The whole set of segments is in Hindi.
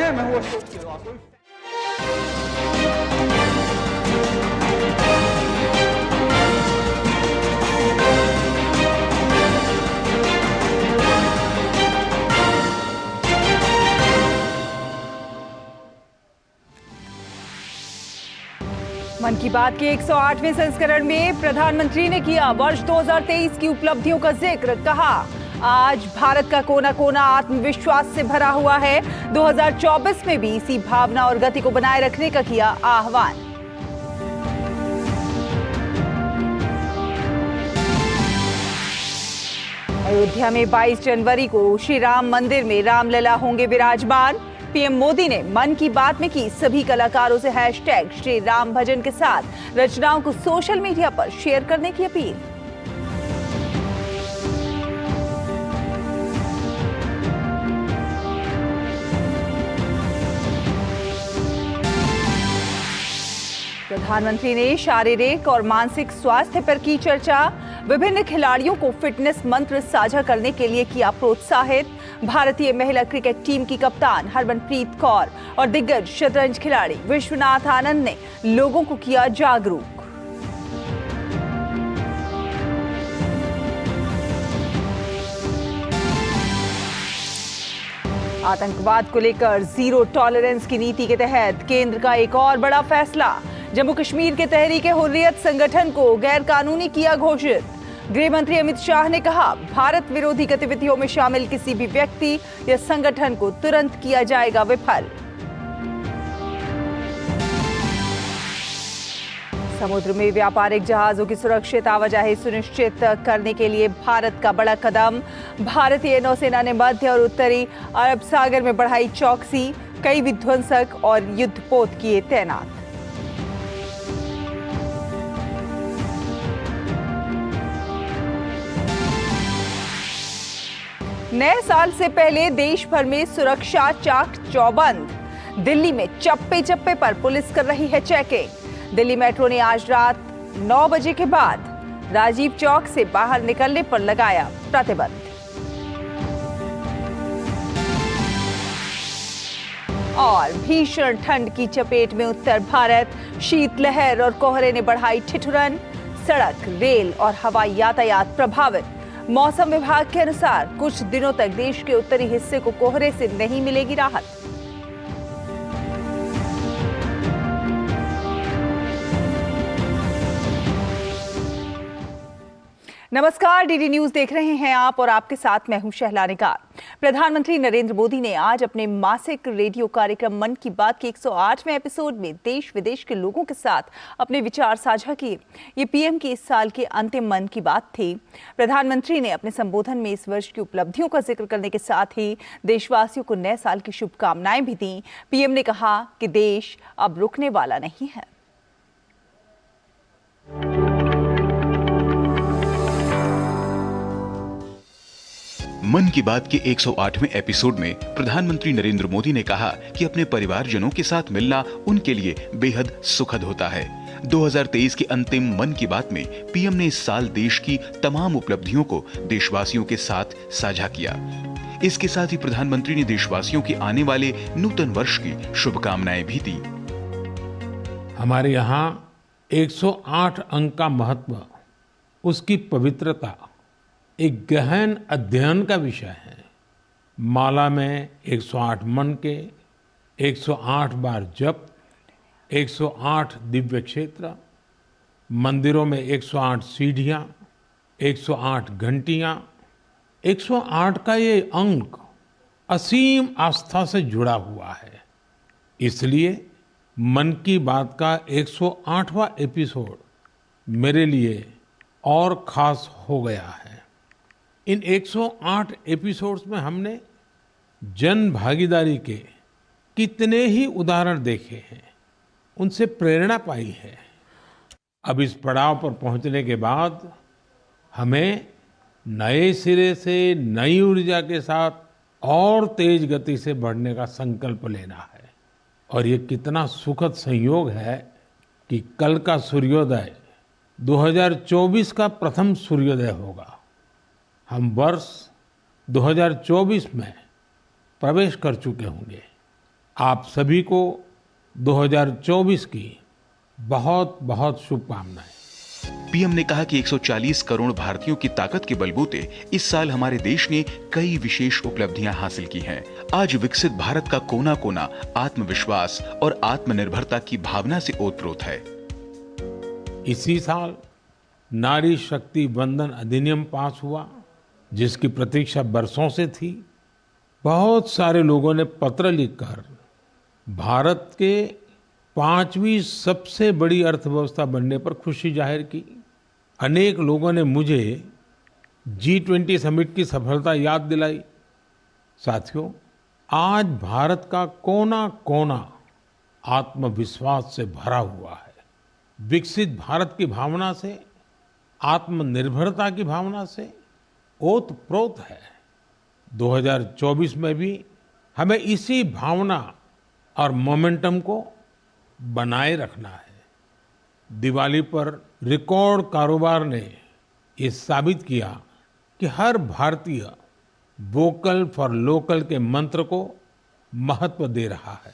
हैं। मैं हूँ अशोक श्रीवास्तव। मन की बात के 108वें संस्करण में प्रधानमंत्री ने किया वर्ष 2023 की उपलब्धियों का जिक्र। कहा, आज भारत का कोना कोना आत्मविश्वास से भरा हुआ है। 2024 में भी इसी भावना और गति को बनाए रखने का किया आह्वान। अयोध्या में 22 जनवरी को श्री राम मंदिर में रामलला होंगे विराजमान। पीएम मोदी ने मन की बात में की सभी कलाकारों से हैशटैग श्री राम भजन के साथ रचनाओं को सोशल मीडिया पर शेयर करने की अपील। प्रधानमंत्री ने शारीरिक और मानसिक स्वास्थ्य पर की चर्चा। विभिन्न खिलाड़ियों को फिटनेस मंत्र साझा करने के लिए किया प्रोत्साहित। भारतीय महिला क्रिकेट टीम की कप्तान हरमनप्रीत कौर और दिग्गज शतरंज खिलाड़ी विश्वनाथ आनंद ने लोगों को किया जागरूक। आतंकवाद को लेकर जीरो टॉलरेंस की नीति के तहत केंद्र का एक और बड़ा फैसला। जम्मू कश्मीर के तहरीक-ए-हुर्रियत संगठन को गैर कानूनी किया घोषित। गृह मंत्री अमित शाह ने कहा, भारत विरोधी गतिविधियों में शामिल किसी भी व्यक्ति या संगठन को तुरंत किया जाएगा विफल। समुद्र में व्यापारिक जहाजों की सुरक्षित आवाजाही सुनिश्चित करने के लिए भारत का बड़ा कदम। भारतीय नौसेना ने मध्य और उत्तरी अरब सागर में बढ़ाई चौकसी। कई विध्वंसक और युद्धपोत किए तैनात। नए साल से पहले देश भर में सुरक्षा चाक चौबंद। दिल्ली में चप्पे चप्पे पर पुलिस कर रही है चेकिंग। दिल्ली मेट्रो ने आज रात 9 बजे के बाद राजीव चौक से बाहर निकलने पर लगाया प्रतिबंध। और भीषण ठंड की चपेट में उत्तर भारत। शीतलहर और कोहरे ने बढ़ाई ठिठुरन। सड़क, रेल और हवाई यातायात प्रभावित। मौसम विभाग के अनुसार कुछ दिनों तक देश के उत्तरी हिस्से को कोहरे से नहीं मिलेगी राहत। नमस्कार, डीडी न्यूज देख रहे हैं आप और आपके साथ मैं हूं शहला निगार। प्रधानमंत्री नरेंद्र मोदी ने आज अपने मासिक रेडियो कार्यक्रम मन की बात के 108वें एपिसोड में देश विदेश के लोगों के साथ अपने विचार साझा किए। ये पीएम की इस साल के अंतिम मन की बात थी। प्रधानमंत्री ने अपने संबोधन में इस वर्ष की उपलब्धियों का जिक्र करने के साथ ही देशवासियों को नए साल की शुभकामनाएं भी दी। पीएम ने कहा कि देश अब रुकने वाला नहीं है। मन की बात के 108वें एपिसोड में प्रधानमंत्री नरेंद्र मोदी ने कहा कि अपने परिवारजनों के साथ मिलना उनके लिए बेहद सुखद होता है। 2023 के अंतिम मन की बात में पीएम ने इस साल देश की तमाम उपलब्धियों को देशवासियों के साथ साझा किया। इसके साथ ही प्रधानमंत्री ने देशवासियों के आने वाले नूतन वर्ष की शुभकामनाएं भी दी। हमारे यहाँ 108 अंक का महत्व, उसकी पवित्रता एक गहन अध्ययन का विषय है। माला में 108 मन के, 108 बार जप, 108 दिव्य क्षेत्र, मंदिरों में 108 सीढ़ियाँ, 108 घंटियाँ। 108 का ये अंक असीम आस्था से जुड़ा हुआ है। इसलिए मन की बात का 108वां एपिसोड मेरे लिए और खास हो गया है। इन 108 एपिसोड्स में हमने जन भागीदारी के कितने ही उदाहरण देखे हैं, उनसे प्रेरणा पाई है। अब इस पड़ाव पर पहुंचने के बाद हमें नए सिरे से नई ऊर्जा के साथ और तेज गति से बढ़ने का संकल्प लेना है। और ये कितना सुखद संयोग है कि कल का सूर्योदय 2024 का प्रथम सूर्योदय होगा। हम वर्ष 2024 में प्रवेश कर चुके होंगे। आप सभी को 2024 की बहुत बहुत शुभकामनाएं। पीएम ने कहा कि 140 करोड़ भारतीयों की ताकत के बलबूते इस साल हमारे देश ने कई विशेष उपलब्धियां हासिल की हैं। आज विकसित भारत का कोना कोना आत्मविश्वास और आत्मनिर्भरता की भावना से ओतप्रोत है। इसी साल नारी शक्ति वंदन अधिनियम पास हुआ, जिसकी प्रतीक्षा बरसों से थी। बहुत सारे लोगों ने पत्र लिखकर भारत के 5वीं सबसे बड़ी अर्थव्यवस्था बनने पर खुशी जाहिर की। अनेक लोगों ने मुझे G20 समिट की सफलता याद दिलाई। साथियों, आज भारत का कोना कोना आत्मविश्वास से भरा हुआ है। विकसित भारत की भावना से, आत्मनिर्भरता की भावना से ओतप्रोत है। 2024 में भी हमें इसी भावना और मोमेंटम को बनाए रखना है। दिवाली पर रिकॉर्ड कारोबार ने ये साबित किया कि हर भारतीय वोकल फॉर लोकल के मंत्र को महत्व दे रहा है।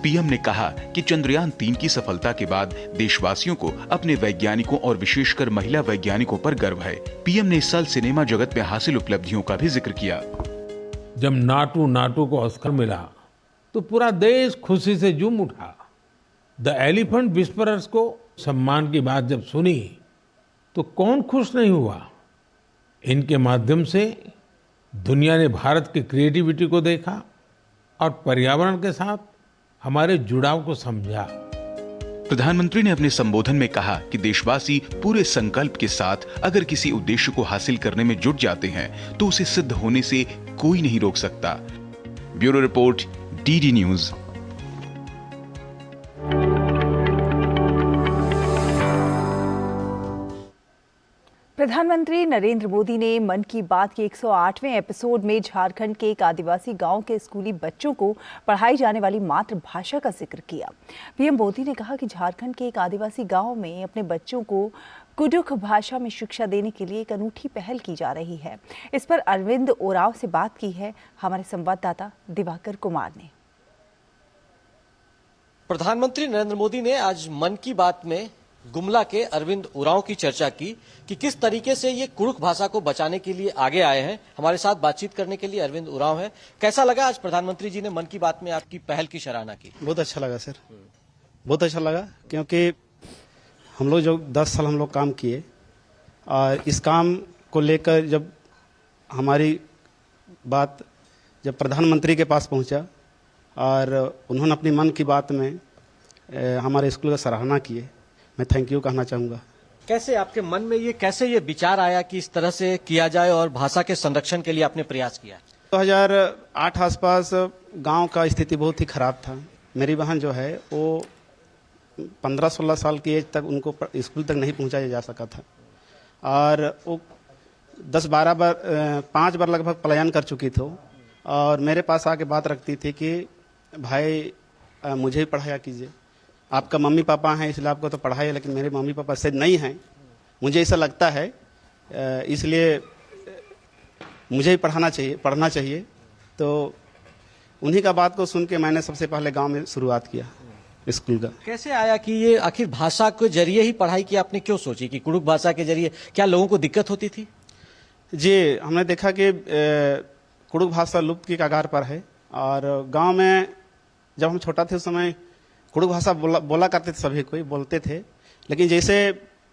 पीएम ने कहा कि चंद्रयान 3 की सफलता के बाद देशवासियों को अपने वैज्ञानिकों और विशेषकर महिला वैज्ञानिकों पर गर्व है। पीएम ने इस साल सिनेमा जगत में हासिल उपलब्धियों का भी जिक्र किया। जब नाटू नाटू को ऑस्कर मिला तो पूरा देश खुशी से झूम उठा। द एलिफेंट विस्परर्स को सम्मान की बात जब सुनी तो कौन खुश नहीं हुआ। इनके माध्यम से दुनिया ने भारत की क्रिएटिविटी को देखा और पर्यावरण के साथ हमारे जुड़ाव को समझा। प्रधानमंत्री ने अपने संबोधन में कहा कि देशवासी पूरे संकल्प के साथ अगर किसी उद्देश्य को हासिल करने में जुट जाते हैं तो उसे सिद्ध होने से कोई नहीं रोक सकता। Bureau report, DD news. प्रधानमंत्री नरेंद्र मोदी ने मन की बात के 108वें एपिसोड में झारखंड के एक आदिवासी गांव के स्कूली बच्चों को पढ़ाई जाने वाली मातृभाषा का जिक्र किया। पीएम मोदी ने कहा कि झारखंड के एक आदिवासी गांव में अपने बच्चों को कुडुख भाषा में शिक्षा देने के लिए एक अनूठी पहल की जा रही है। इस पर अरविंद ओरांव से बात की है हमारे संवाददाता दिवाकर कुमार ने। प्रधानमंत्री नरेंद्र मोदी ने आज मन की बात में गुमला के अरविंद ओरांव की चर्चा की कि किस तरीके से ये कुडुख भाषा को बचाने के लिए आगे आए हैं। हमारे साथ बातचीत करने के लिए अरविंद ओरांव है। कैसा लगा आज प्रधानमंत्री जी ने मन की बात में आपकी पहल की सराहना की? बहुत अच्छा लगा सर, बहुत अच्छा लगा, क्योंकि हम लोग जो 10 साल हम लोग काम किए और इस काम को लेकर जब हमारी बात जब प्रधानमंत्री के पास पहुंचा और उन्होंने अपनी मन की बात में हमारे स्कूल का सराहना किए, मैं थैंक यू कहना चाहूँगा। कैसे आपके मन में कैसे ये विचार आया कि इस तरह से किया जाए और भाषा के संरक्षण के लिए आपने प्रयास किया? 2008 आसपास गांव का स्थिति बहुत ही खराब था। मेरी बहन जो है वो 15-16 साल की एज तक उनको स्कूल तक नहीं पहुंचाया जा सका था और वो 10-12 बार 5 बार लगभग पलायन कर चुकी थी और मेरे पास आके बात रखती थी कि भाई मुझे ही पढ़ाया कीजिए, आपका मम्मी पापा हैं इसलिए आपको तो पढ़ाइए, लेकिन मेरे मम्मी पापा से नहीं हैं, मुझे ऐसा लगता है इसलिए मुझे ही पढ़ना चाहिए। तो उन्हीं का बात को सुन के मैंने सबसे पहले गांव में शुरुआत किया स्कूल का। कैसे आया कि ये आखिर भाषा के जरिए ही पढ़ाई की आपने क्यों सोची कि कुडुख भाषा के जरिए क्या लोगों को दिक्कत होती थी? जी, हमने देखा कि कुडुख भाषा लुप्त की कगार पर है और गांव में जब हम छोटा थे उस समय कुडुख भाषा बोला करते थे, सभी कोई बोलते थे, लेकिन जैसे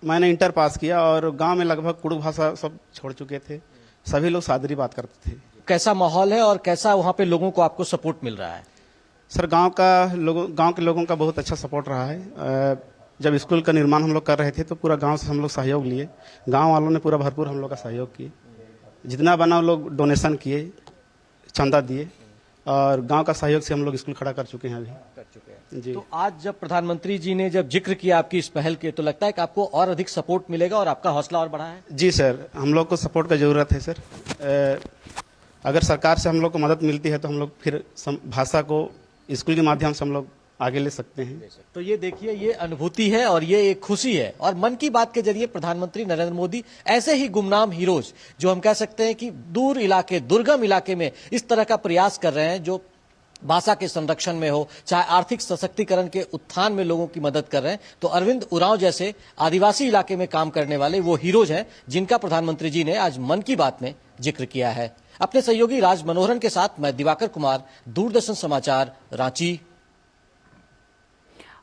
मैंने इंटर पास किया और गांव में लगभग कुडुख भाषा सब छोड़ चुके थे, सभी लोग सादरी बात करते थे। कैसा माहौल है और कैसा वहाँ पे लोगों को आपको सपोर्ट मिल रहा है? सर गांव के लोगों का बहुत अच्छा सपोर्ट रहा है। जब स्कूल का निर्माण हम लोग कर रहे थे तो पूरा गांव से हम लोग सहयोग लिए, गांव वालों ने पूरा भरपूर हम लोग का सहयोग किए, जितना बना लोग डोनेशन किए, चंदा दिए और गांव का सहयोग से हम लोग स्कूल खड़ा कर चुके हैं अभी जी। तो आज जब प्रधानमंत्री जी ने जब जिक्र किया आपकी इस पहल के, तो लगता है कि आपको और अधिक सपोर्ट मिलेगा और आपका हौसला और बढ़ा है? जी सर, हम लोग को सपोर्ट का जरूरत है सर। अगर सरकार से हम लोग को मदद मिलती है तो हम लोग फिर भाषा को स्कूल के माध्यम से हम लोग आगे ले सकते हैं। तो ये देखिए, ये अनुभूति है और ये एक खुशी है। और मन की बात के जरिए प्रधानमंत्री नरेंद्र मोदी ऐसे ही गुमनाम हीरोज, जो हम कह सकते हैं कि दूर इलाके, दुर्गम इलाके में इस तरह का प्रयास कर रहे हैं, जो भाषा के संरक्षण में हो, चाहे आर्थिक सशक्तिकरण के उत्थान में लोगों की मदद कर रहे हैं, तो अरविंद उरांव जैसे आदिवासी इलाके में काम करने वाले वो हीरोज हैं जिनका प्रधानमंत्री जी ने आज मन की बात में जिक्र किया है। अपने सहयोगी राज मनोहरन के साथ मैं दिवाकर कुमार, दूरदर्शन समाचार, रांची।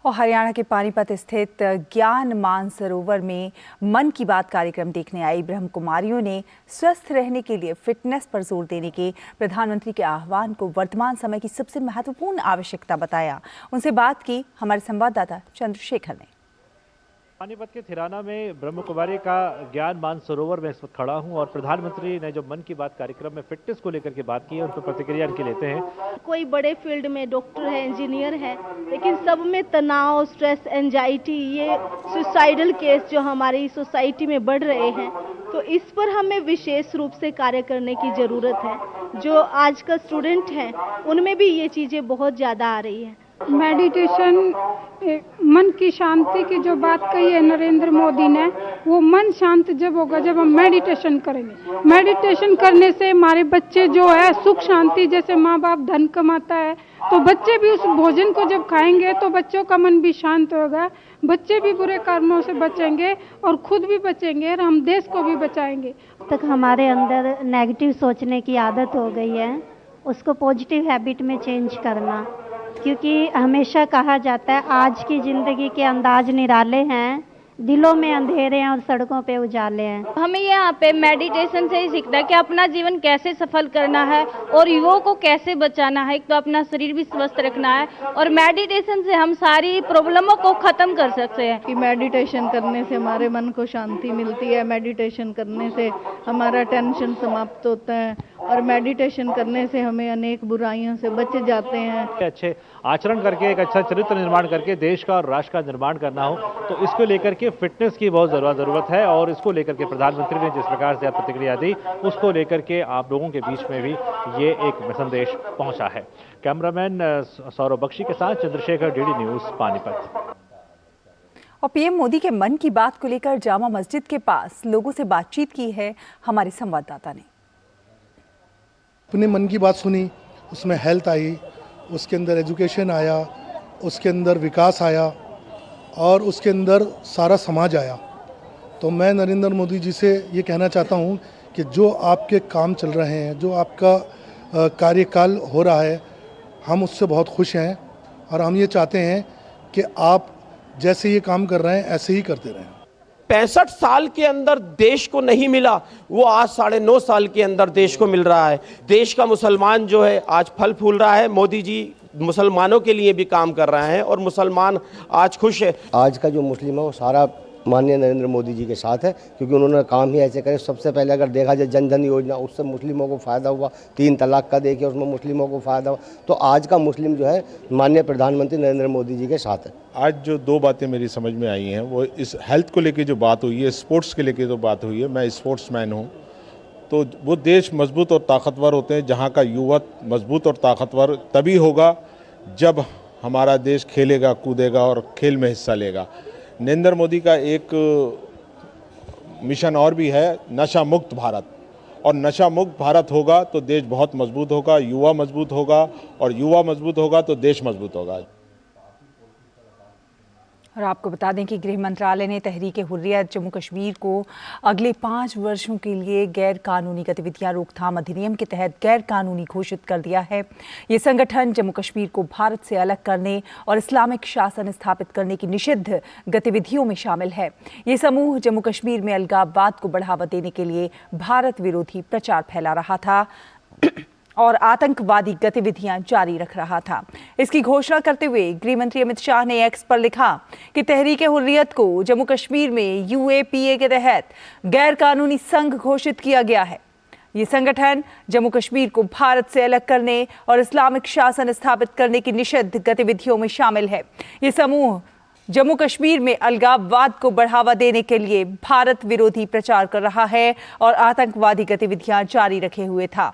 और हरियाणा के पानीपत स्थित ज्ञान मानसरोवर में मन की बात कार्यक्रम देखने आई ब्रह्म कुमारियों ने स्वस्थ रहने के लिए फिटनेस पर जोर देने के प्रधानमंत्री के आह्वान को वर्तमान समय की सबसे महत्वपूर्ण आवश्यकता बताया। उनसे बात की हमारे संवाददाता चंद्रशेखर ने। पानीपत के थिराना में ब्रह्म कुमारी का ज्ञान मानसरोवर में इस वक्त खड़ा हूं और प्रधानमंत्री ने जो मन की बात कार्यक्रम में फिटनेस को लेकर के बात की है, उन पर प्रतिक्रिया इनकी लेते हैं। कोई बड़े फील्ड में डॉक्टर है, इंजीनियर है, लेकिन सब में तनाव, स्ट्रेस, एंजाइटी, ये सुसाइडल केस जो हमारी सोसाइटी में बढ़ रहे हैं, तो इस पर हमें विशेष रूप से कार्य करने की जरूरत है। जो आज का स्टूडेंट है उनमें भी ये चीजें बहुत ज्यादा आ रही है। मेडिटेशन, मन की शांति की जो बात कही है नरेंद्र मोदी ने, वो मन शांत जब होगा जब हम मेडिटेशन करेंगे। मेडिटेशन करने से हमारे बच्चे जो है सुख शांति, जैसे माँ बाप धन कमाता है तो बच्चे भी उस भोजन को जब खाएंगे तो बच्चों का मन भी शांत होगा, बच्चे भी बुरे कर्मों से बचेंगे और खुद भी बचेंगे और हम देश को भी बचाएंगे। तक हमारे अंदर नेगेटिव सोचने की आदत हो गई है, उसको पॉजिटिव हैबिट में चेंज करना, क्योंकि हमेशा कहा जाता है आज की ज़िंदगी के अंदाज निराले हैं, दिलों में अंधेरे हैं और सड़कों पे उजाले हैं। हमें यहाँ पे मेडिटेशन से ही सीखना है कि अपना जीवन कैसे सफल करना है और युवाओं को कैसे बचाना है। एक तो अपना शरीर भी स्वस्थ रखना है और मेडिटेशन से हम सारी प्रॉब्लमों को खत्म कर सकते हैं। कि मेडिटेशन करने से हमारे मन को शांति मिलती है, मेडिटेशन करने से हमारा टेंशन समाप्त होता है और मेडिटेशन करने से हमें अनेक बुराइयों से बच जाते हैं। अच्छे आचरण करके, एक अच्छा चरित्र निर्माण करके देश का और राष्ट्र का निर्माण करना हो तो इसको लेकर के फिटनेस की बहुत जरूरत है और इसको लेकर के प्रधानमंत्री ने जिस प्रकार से प्रतिक्रिया दी उसको लेकर के आप लोगों के बीच में भी ये एक संदेश पहुंचा है। कैमरामैन सौरभ बख्शी के साथ चंद्रशेखर, डीडी न्यूज, पानीपत। और पीएम मोदी के मन की बात को लेकर जामा मस्जिद के पास लोगों से बातचीत की है हमारे संवाददाता ने। अपने मन की बात सुनी, उसमें हेल्थ आई, उसके अंदर एजुकेशन आया, उसके अंदर विकास आया और उसके अंदर सारा समाज आया। तो मैं नरेंद्र मोदी जी से ये कहना चाहता हूँ कि जो आपके काम चल रहे हैं, जो आपका कार्यकाल हो रहा है, हम उससे बहुत खुश हैं और हम ये चाहते हैं कि आप जैसे ये काम कर रहे हैं ऐसे ही करते रहें। 65 साल के अंदर देश को नहीं मिला, वो आज 9.5 साल के अंदर देश को मिल रहा है। देश का मुसलमान जो है आज फल फूल रहा है। मोदी जी मुसलमानों के लिए भी काम कर रहे हैं और मुसलमान आज खुश है। आज का जो मुस्लिम है वो सारा माननीय नरेंद्र मोदी जी के साथ है, क्योंकि उन्होंने काम ही ऐसे करे। सबसे पहले अगर देखा जाए जन धन योजना, उससे मुस्लिमों को फ़ायदा हुआ। 3 तलाक का देखिए, उसमें मुस्लिमों को फ़ायदा हुआ। तो आज का मुस्लिम जो है माननीय प्रधानमंत्री नरेंद्र मोदी जी के साथ है। आज जो 2 बातें मेरी समझ में आई हैं वो इस हेल्थ को लेके जो बात हुई है, स्पोर्ट्स के लेके जो बात हुई है। मैं स्पोर्ट्समैन हूँ, तो वो देश मजबूत और ताकतवर होते हैं जहाँ का युवा मजबूत और ताकतवर तभी होगा जब हमारा देश खेलेगा, कूदेगा और खेल में हिस्सा लेगा। नरेंद्र मोदी का एक मिशन और भी है, नशा मुक्त भारत। और नशा मुक्त भारत होगा तो देश बहुत मजबूत होगा, युवा मजबूत होगा और युवा मजबूत होगा तो देश मजबूत होगा। और आपको बता दें कि गृह मंत्रालय ने तहरीक हुर्रियत जम्मू कश्मीर को अगले 5 वर्षों के लिए गैर कानूनी गतिविधियां रोकथाम अधिनियम के तहत गैर कानूनी घोषित कर दिया है। ये संगठन जम्मू कश्मीर को भारत से अलग करने और इस्लामिक शासन स्थापित करने की निषिद्ध गतिविधियों में शामिल है। ये समूह जम्मू कश्मीर में अलगाववाद को बढ़ावा देने के लिए भारत विरोधी प्रचार फैला रहा था और आतंकवादी गतिविधियां जारी रख रहा था। इसकी घोषणा करते हुए गृह मंत्री अमित शाह ने एक्स पर लिखा कि तहरीक हुर्रियत को जम्मू कश्मीर में यूएपीए के तहत गैर कानूनी संघ घोषित किया गया है। ये संगठन जम्मू कश्मीर को भारत से अलग करने और इस्लामिक शासन स्थापित करने की निषिद्ध गतिविधियों में शामिल है। ये समूह जम्मू कश्मीर में अलगाववाद को बढ़ावा देने के लिए भारत विरोधी प्रचार कर रहा है और आतंकवादी गतिविधियां जारी रखे हुए था।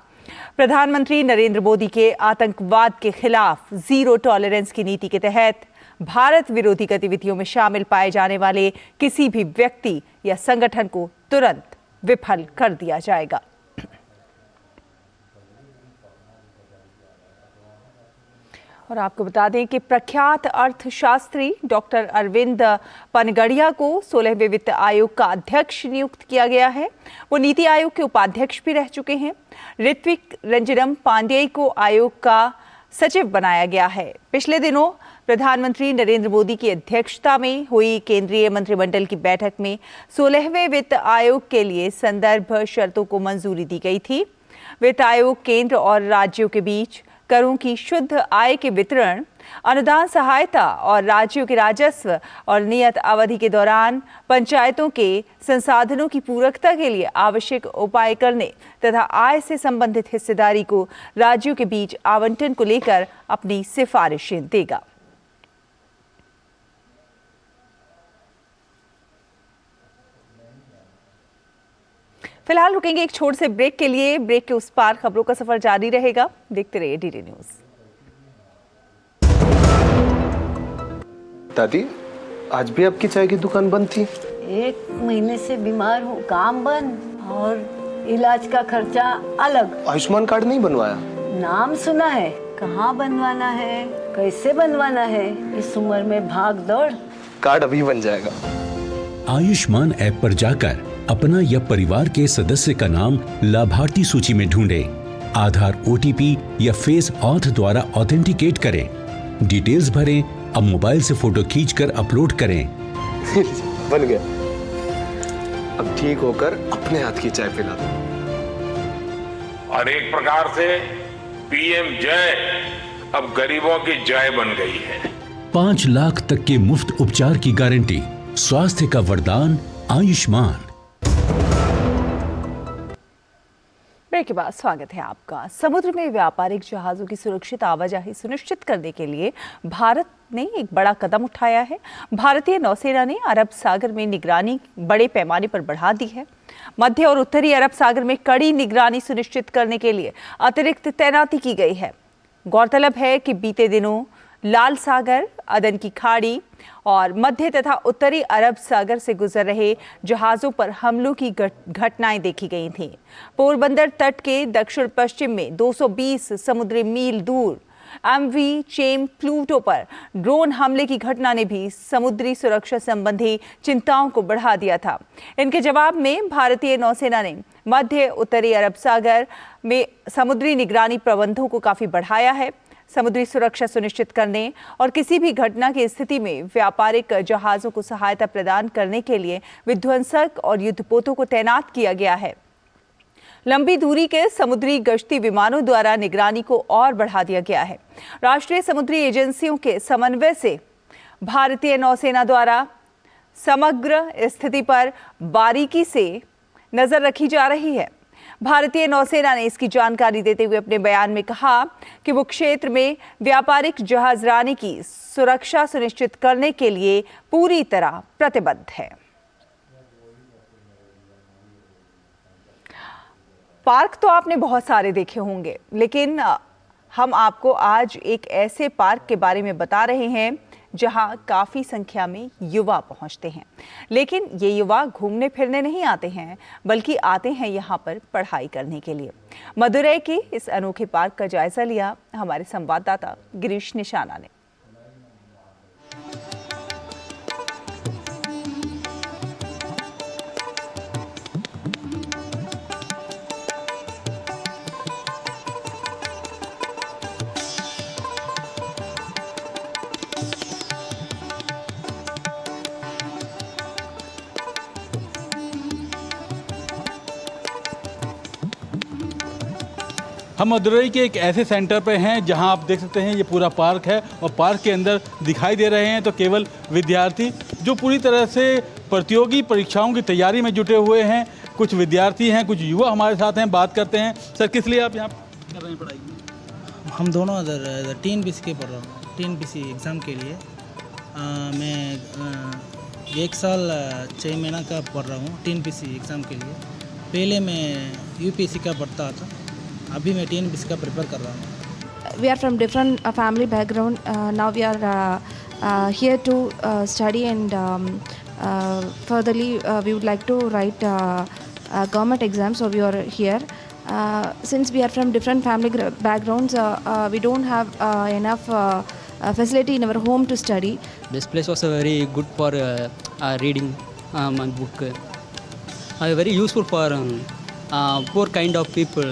प्रधानमंत्री नरेंद्र मोदी के आतंकवाद के खिलाफ जीरो टॉलरेंस की नीति के तहत भारत विरोधी गतिविधियों में शामिल पाए जाने वाले किसी भी व्यक्ति या संगठन को तुरंत विफल कर दिया जाएगा। और आपको बता दें कि प्रख्यात अर्थशास्त्री डॉक्टर अरविंद पनगड़िया को 16वें वित्त आयोग का अध्यक्ष नियुक्त किया गया है। वो नीति आयोग के उपाध्यक्ष भी रह चुके हैं। ऋत्विक रंजनम पांडेय को आयोग का सचिव बनाया गया है। पिछले दिनों प्रधानमंत्री नरेंद्र मोदी की अध्यक्षता में हुई केंद्रीय मंत्रिमंडल की बैठक में 16वें वित्त आयोग के लिए संदर्भ शर्तों को मंजूरी दी गई थी। वित्त आयोग केंद्र और राज्यों के बीच करों की शुद्ध आय के वितरण, अनुदान सहायता और राज्यों के राजस्व और नियत अवधि के दौरान पंचायतों के संसाधनों की पूरकता के लिए आवश्यक उपाय करने तथा आय से संबंधित हिस्सेदारी को राज्यों के बीच आवंटन को लेकर अपनी सिफारिशें देगा। फिलहाल रुकेंगे एक छोटे से ब्रेक के लिए। ब्रेक के उस पार खबरों का सफर जारी रहेगा। देखते रहिए डीडी न्यूज। दादी, आज भी आपकी चाय की दुकान बंद थी? 1 महीने से बीमार हूँ, काम बंद और इलाज का खर्चा अलग। आयुष्मान कार्ड नहीं बनवाया? नाम सुना है, कहाँ बनवाना है, कैसे बनवाना है, इस उम्र में भाग दौड़। कार्ड अभी बन जाएगा। आयुष्मान ऐप पर जाकर अपना या परिवार के सदस्य का नाम लाभार्थी सूची में ढूंढें, आधार, OTP या फेस ऑथ द्वारा ऑथेंटिकेट करें, डिटेल्स भरें, अब मोबाइल से फोटो खींचकर अपलोड करें। बन गया। अब ठीक होकर अपने हाथ की चाय पिला दो। और एक प्रकार से PM जय अब गरीबों की जय बन गई है। 5 लाख तक के मुफ्त उपचार की गारंटी, स्वास्थ्य का वरदान आयुष्मान। ब्रेक के बाद स्वागत है आपका। समुद्र में व्यापारिक जहाजों की सुरक्षित आवाजाही सुनिश्चित करने के लिए भारत ने एक बड़ा कदम उठाया है। भारतीय नौसेना ने अरब सागर में निगरानी बड़े पैमाने पर बढ़ा दी है। मध्य और उत्तरी अरब सागर में कड़ी निगरानी सुनिश्चित करने के लिए अतिरिक्त तैनाती की गई है। गौरतलब है कि बीते दिनों लाल सागर, अदन की खाड़ी और मध्य तथा उत्तरी अरब सागर से गुजर रहे जहाजों पर हमलों की घटनाएं देखी गई थीं। पोरबंदर तट के दक्षिण पश्चिम में 220 समुद्री मील दूर MV चेम प्लूटो पर ड्रोन हमले की घटना ने भी समुद्री सुरक्षा संबंधी चिंताओं को बढ़ा दिया था। इनके जवाब में भारतीय नौसेना ने मध्य उत्तरी अरब सागर में समुद्री निगरानी प्रबंधों को काफी बढ़ाया है। समुद्री सुरक्षा सुनिश्चित करने और किसी भी घटना की स्थिति में व्यापारिक जहाजों को सहायता प्रदान करने के लिए विध्वंसक और युद्धपोतों को तैनात किया गया है। लंबी दूरी के समुद्री गश्ती विमानों द्वारा निगरानी को और बढ़ा दिया गया है। राष्ट्रीय समुद्री एजेंसियों के समन्वय से भारतीय नौसेना द्वारा समग्र स्थिति पर बारीकी से नजर रखी जा रही है। भारतीय नौसेना ने इसकी जानकारी देते हुए अपने बयान में कहा कि वो क्षेत्र में व्यापारिक जहाजरानी की सुरक्षा सुनिश्चित करने के लिए पूरी तरह प्रतिबद्ध है। पार्क तो आपने बहुत सारे देखे होंगे, लेकिन हम आपको आज एक ऐसे पार्क के बारे में बता रहे हैं जहां काफी संख्या में युवा पहुंचते हैं। लेकिन ये युवा घूमने फिरने नहीं आते हैं, बल्कि आते हैं यहां पर पढ़ाई करने के लिए। मदुरै के इस अनोखे पार्क का जायजा लिया हमारे संवाददाता गिरीश निशाना ने। हम मदुरै के एक ऐसे सेंटर पे हैं जहां आप देख सकते हैं ये पूरा पार्क है और पार्क के अंदर दिखाई दे रहे हैं तो केवल विद्यार्थी जो पूरी तरह से प्रतियोगी परीक्षाओं की तैयारी में जुटे हुए हैं। कुछ विद्यार्थी हैं, कुछ युवा हमारे साथ हैं, बात करते हैं। सर, किस लिए आप यहाँ कर रहे हैं पढ़ाई? हम दोनों अदर TNPSC के पढ़ रहा हूँ, TNPSC एग्ज़ाम के लिए। मैं 1 साल 6 महीना का पढ़ रहा हूँ TNPSC एग्ज़ाम के लिए। पहले मैं UPSC का पढ़ता था, अभी मैं TNPSC का प्रिपेयर कर रहा हूँ। We are from different family background. Now we are here to study and furtherly we would like to write government exams. So we are here. since we are from different family backgrounds, we don't have enough facility in our home to study. This place was very good for reading and book. Very useful for poor kind of people.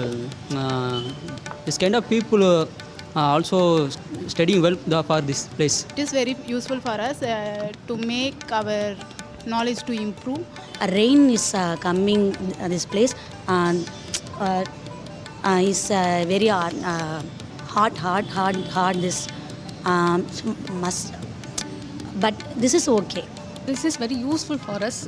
This kind of people also studying well for this place. It is very useful for us to make our knowledge to improve. Rain is coming this place and is very hard this must, but this is okay. This is very useful for us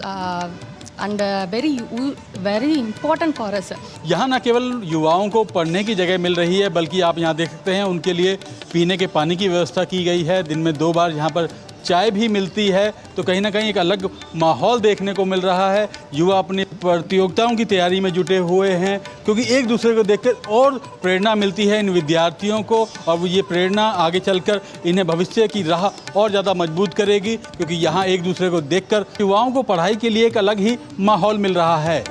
and very important for us. यहाँ न केवल युवाओं को पढ़ने की जगह मिल रही है, बल्कि आप यहाँ देख सकते हैं उनके लिए पीने के पानी की व्यवस्था की गई है। दिन में 2 बार यहाँ पर चाय भी मिलती है, तो कहीं ना कहीं एक अलग माहौल देखने को मिल रहा है। युवा अपनी प्रतियोगिताओं की तैयारी में जुटे हुए हैं, क्योंकि एक दूसरे को देखकर और प्रेरणा मिलती है इन विद्यार्थियों को, और ये प्रेरणा आगे चलकर इन्हें भविष्य की राह और ज़्यादा मजबूत करेगी, क्योंकि यहाँ एक दूसरे को देखकर युवाओं को पढ़ाई के लिए एक अलग ही माहौल मिल रहा है।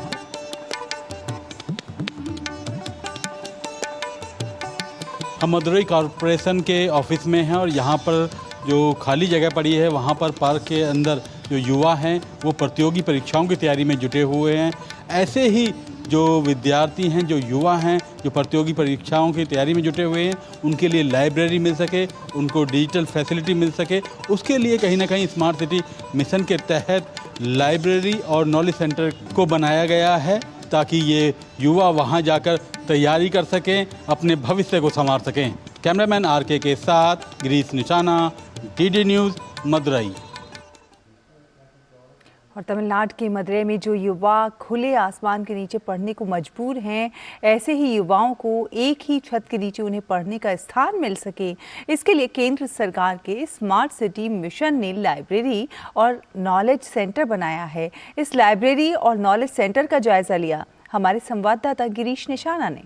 हम मदुरई कॉरपोरेशन के ऑफिस में हैं और यहाँ पर जो खाली जगह पड़ी है वहाँ पर पार्क के अंदर जो युवा हैं वो प्रतियोगी परीक्षाओं की तैयारी में जुटे हुए हैं। ऐसे ही जो विद्यार्थी हैं, जो युवा हैं, जो प्रतियोगी परीक्षाओं की तैयारी में जुटे हुए हैं, उनके लिए लाइब्रेरी मिल सके, उनको डिजिटल फैसिलिटी मिल सके, उसके लिए कहीं ना कहीं स्मार्ट सिटी मिशन के तहत लाइब्रेरी और नॉलेज सेंटर को बनाया गया है, ताकि ये युवा वहाँ जाकर तैयारी कर सकें, अपने भविष्य को संवार सकें। कैमरामैन आरके के साथ गिरीश निशाना, डीडी न्यूज़, मदुरई। और तमिलनाडु के मदुरई में जो युवा खुले आसमान के नीचे पढ़ने को मजबूर हैं, ऐसे ही युवाओं को एक ही छत के नीचे उन्हें पढ़ने का स्थान मिल सके, इसके लिए केंद्र सरकार के स्मार्ट सिटी मिशन ने लाइब्रेरी और नॉलेज सेंटर बनाया है। इस लाइब्रेरी और नॉलेज सेंटर का जायजा लिया हमारे संवाददाता गिरीश निशाना ने।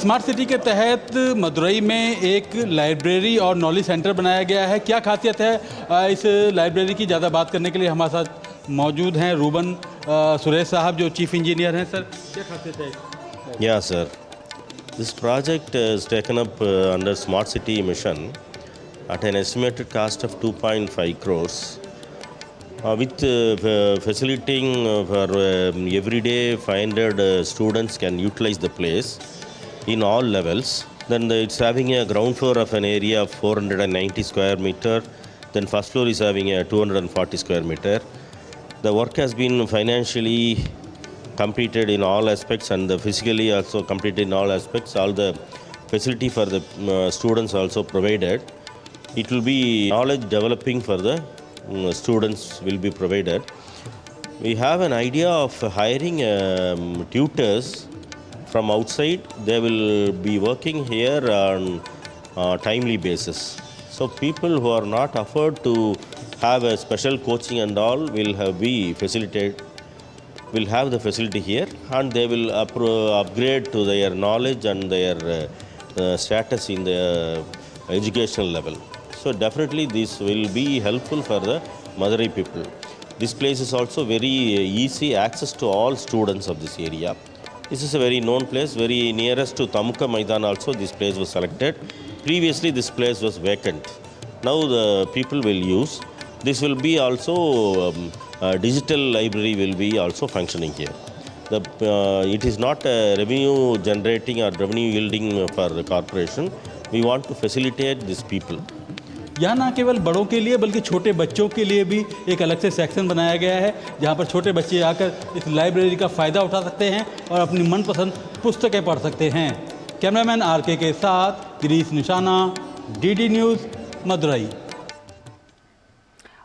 स्मार्ट सिटी के तहत मदुरई में एक लाइब्रेरी और नॉलेज सेंटर बनाया गया है। क्या खासियत है इस लाइब्रेरी की? ज़्यादा बात करने के लिए हमारे साथ मौजूद हैं रूबन सुरेश साहब, जो चीफ इंजीनियर हैं। सर, क्या खासियत है? या sir, this project is taken up under smart city mission at an estimated cost of 2.5 crores with facilitating for every day 500 students can utilize the place in all levels. Then it's having a ground floor of an area of 490 square meter. Then first floor is having a 240 square meter. The work has been financially completed in all aspects and physically also completed in all aspects. All the facility for the students also provided. It will be knowledge developing for the students will be provided. We have an idea of hiring tutors from outside. They will be working here on timely basis. So people who are not afford to have a special coaching and all will be facilitated, will have the facility here, and they will upgrade to their knowledge and their status in the educational level. So definitely this will be helpful for the Madurai people. This place is also very easy access to all students of this area. This is a very known place, very nearest to Tamuka Maidan also this place was selected. Previously this place was vacant. Now the people will use. This will be also, digital library will be also functioning here. It is not a revenue generating or revenue yielding for the corporation. We want to facilitate these people. यहाँ न केवल बड़ों के लिए बल्कि छोटे बच्चों के लिए भी एक अलग से सेक्शन बनाया गया है, जहाँ पर छोटे बच्चे आकर इस लाइब्रेरी का फ़ायदा उठा सकते हैं और अपनी मनपसंद पुस्तकें पढ़ सकते हैं। कैमरामैन आरके के साथ गिरीश निशाना, डीडी न्यूज़, मदुरई।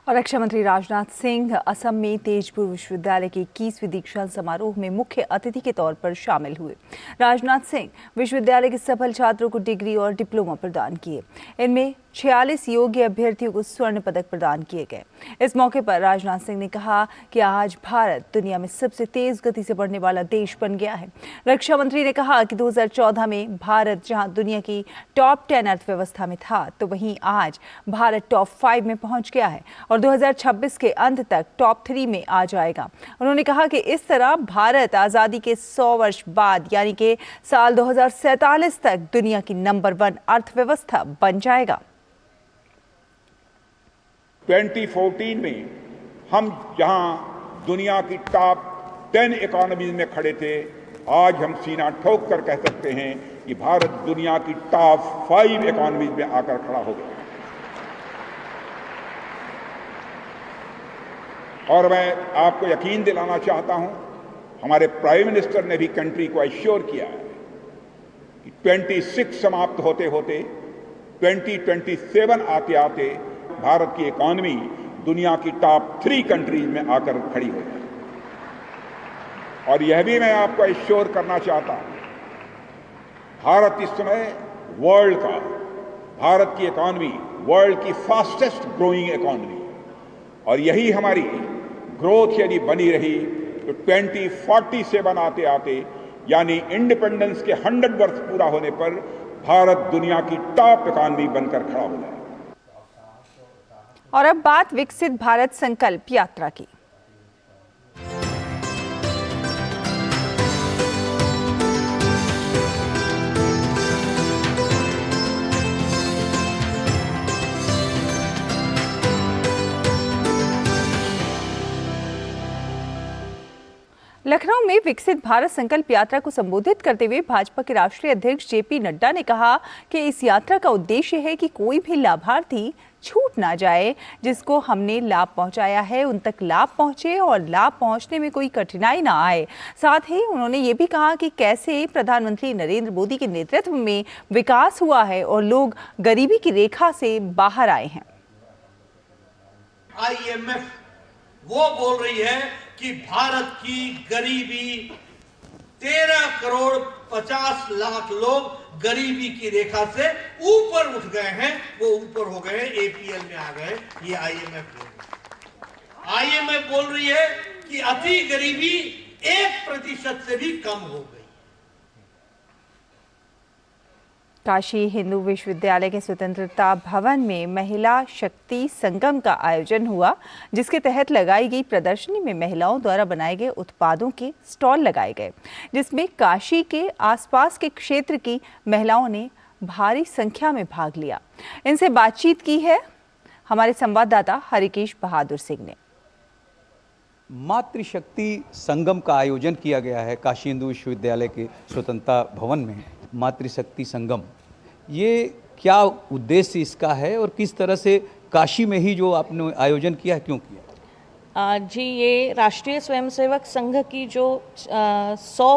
और रक्षा मंत्री राजनाथ सिंह असम में तेजपुर विश्वविद्यालय के 21वीं दीक्षांत समारोह में मुख्य अतिथि के तौर पर शामिल हुए। राजनाथ सिंह विश्वविद्यालय के सफल छात्रों को डिग्री और डिप्लोमा प्रदान किए। इनमें 46 योग्य अभ्यर्थियों को स्वर्ण पदक प्रदान किए गए। इस मौके पर राजनाथ सिंह ने कहा कि आज भारत दुनिया में सबसे तेज गति से बढ़ने वाला देश बन गया है। रक्षा मंत्री ने कहा कि 2014 में भारत जहां दुनिया की टॉप 10 अर्थव्यवस्था में था, तो वहीं आज भारत टॉप 5 में पहुंच गया है और 2026 के अंत तक टॉप 3 में आ जाएगा। उन्होंने कहा कि इस तरह भारत आज़ादी के 100 वर्ष बाद यानी कि साल 2047 तक दुनिया की नंबर 1 अर्थव्यवस्था बन जाएगा। 2014 में हम जहां दुनिया की टॉप 10 इकोनॉमीज में खड़े थे, आज हम सीना ठोक कर कह सकते हैं कि भारत दुनिया की टॉप 5 इकोनॉमीज में आकर खड़ा हो गया। और मैं आपको यकीन दिलाना चाहता हूं, हमारे प्राइम मिनिस्टर ने भी कंट्री को एश्योर किया है कि 26 समाप्त होते होते 2027 आते आते भारत की इकॉनमी दुनिया की टॉप 3 कंट्रीज में आकर खड़ी हो जाए। और यह भी मैं आपको एश्योर करना चाहता हूं, भारत इस समय भारत की इकॉनमी वर्ल्ड की फास्टेस्ट ग्रोइंग इकॉनमी, और यही हमारी ग्रोथ यदि बनी रही तो 2047 आते आते यानी इंडिपेंडेंस के 100 वर्ष पूरा होने पर भारत दुनिया की टॉप इकॉनमी बनकर खड़ा हो जाए। और अब बात विकसित भारत संकल्प यात्रा की। लखनऊ में विकसित भारत संकल्प यात्रा को संबोधित करते हुए भाजपा के राष्ट्रीय अध्यक्ष जेपी नड्डा ने कहा कि इस यात्रा का उद्देश्य है कि कोई भी लाभार्थी छूट ना जाए। जिसको हमने लाभ पहुंचाया है उन तक लाभ पहुंचे और लाभ पहुंचने में कोई कठिनाई ना आए। साथ ही उन्होंने ये भी कहा कि कैसे प्रधानमंत्री नरेंद्र मोदी के नेतृत्व में विकास हुआ है और लोग गरीबी की रेखा से बाहर आए हैं। IMF वो बोल रही है कि भारत की गरीबी 13 करोड़ 50 लाख लोग गरीबी की रेखा से ऊपर उठ गए हैं, वो ऊपर हो गए, APL में आ गए। ये IMF बोल रही है कि अति गरीबी 1% से भी कम हो गई। काशी हिंदू विश्वविद्यालय के स्वतंत्रता भवन में महिला शक्ति संगम का आयोजन हुआ, जिसके तहत लगाई गई प्रदर्शनी में महिलाओं द्वारा बनाए गए उत्पादों के स्टॉल लगाए गए, जिसमें काशी के आसपास के क्षेत्र की महिलाओं ने भारी संख्या में भाग लिया। इनसे बातचीत की है हमारे संवाददाता हरिकेश बहादुर सिंह ने। मातृशक्ति संगम का आयोजन किया गया है काशी हिंदू विश्वविद्यालय के स्वतंत्रता भवन में। मातृशक्ति संगम, ये क्या उद्देश्य इसका है और किस तरह से काशी में ही जो आपने आयोजन किया है, क्यों किया? जी, ये राष्ट्रीय स्वयंसेवक संघ की जो 100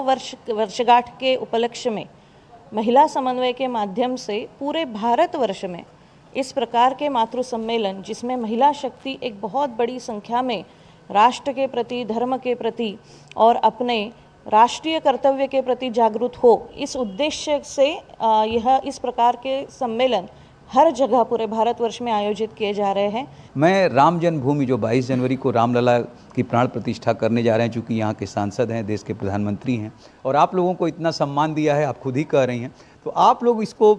वर्षगांठ के उपलक्ष्य में महिला समन्वय के माध्यम से पूरे भारतवर्ष में इस प्रकार के मातृ सम्मेलन, जिसमें महिला शक्ति एक बहुत बड़ी संख्या में राष्ट्र के प्रति, धर्म के प्रति और अपने राष्ट्रीय कर्तव्य के प्रति जागरूक हो, इस उद्देश्य से यह इस प्रकार के सम्मेलन हर जगह पूरे भारतवर्ष में आयोजित किए जा रहे हैं। मैं राम जन्मभूमि जो 22 जनवरी को रामलला की प्राण प्रतिष्ठा करने जा रहे हैं, चूँकि यहाँ के सांसद हैं, देश के प्रधानमंत्री हैं और आप लोगों को इतना सम्मान दिया है, आप खुद ही कह रही हैं, तो आप लोग इसको,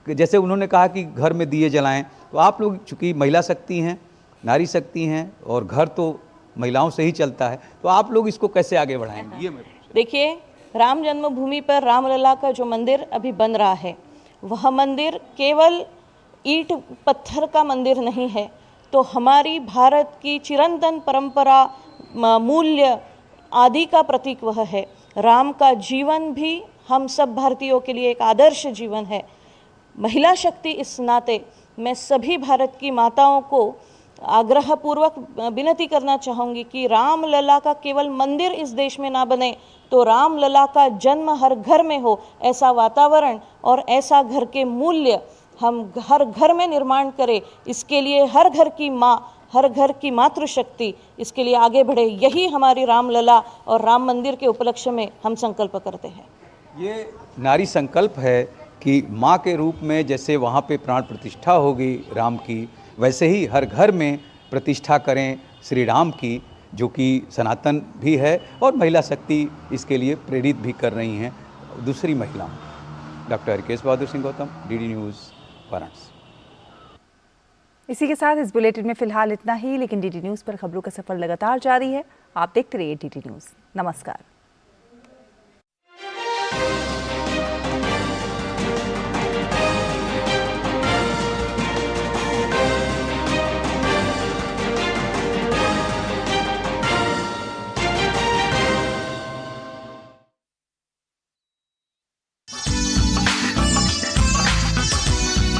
जैसे उन्होंने कहा कि घर में दिए जलाएं, तो आप लोग चूँकि महिला शक्ति हैं, नारी शक्ति हैं और घर तो महिलाओं से ही चलता है, तो आप लोग इसको कैसे आगे बढ़ाएंगे? ये देखिए, राम जन्मभूमि पर रामलला का जो मंदिर अभी बन रहा है, वह मंदिर केवल ईंट पत्थर का मंदिर नहीं है, तो हमारी भारत की चिरंतन परंपरा, मूल्य आदि का प्रतीक वह है। राम का जीवन भी हम सब भारतीयों के लिए एक आदर्श जीवन है। महिला शक्ति इस नाते मैं सभी भारत की माताओं को आग्रहपूर्वक विनती करना चाहूँगी कि रामलला का केवल मंदिर इस देश में ना बने, तो रामलला का जन्म हर घर में हो, ऐसा वातावरण और ऐसा घर के मूल्य हम हर घर में निर्माण करें। इसके लिए हर घर की माँ, हर घर की मातृशक्ति इसके लिए आगे बढ़े, यही हमारी रामलला और राम मंदिर के उपलक्ष्य में हम संकल्प करते हैं। ये नारी संकल्प है कि माँ के रूप में जैसे वहाँ पे प्राण प्रतिष्ठा होगी राम की, वैसे ही हर घर में प्रतिष्ठा करें श्री राम की, जो कि सनातन भी है और महिला शक्ति इसके लिए प्रेरित भी कर रही हैं दूसरी महिलाओं। Doctor Harkesh Bahadur Singh Gautam, DD news, Varanasi. इसी के साथ इस बुलेटिन में फिलहाल इतना ही, लेकिन डीडी न्यूज़ पर खबरों का सफर लगातार जारी है। आप देखते रहिए डीडी न्यूज़। नमस्कार।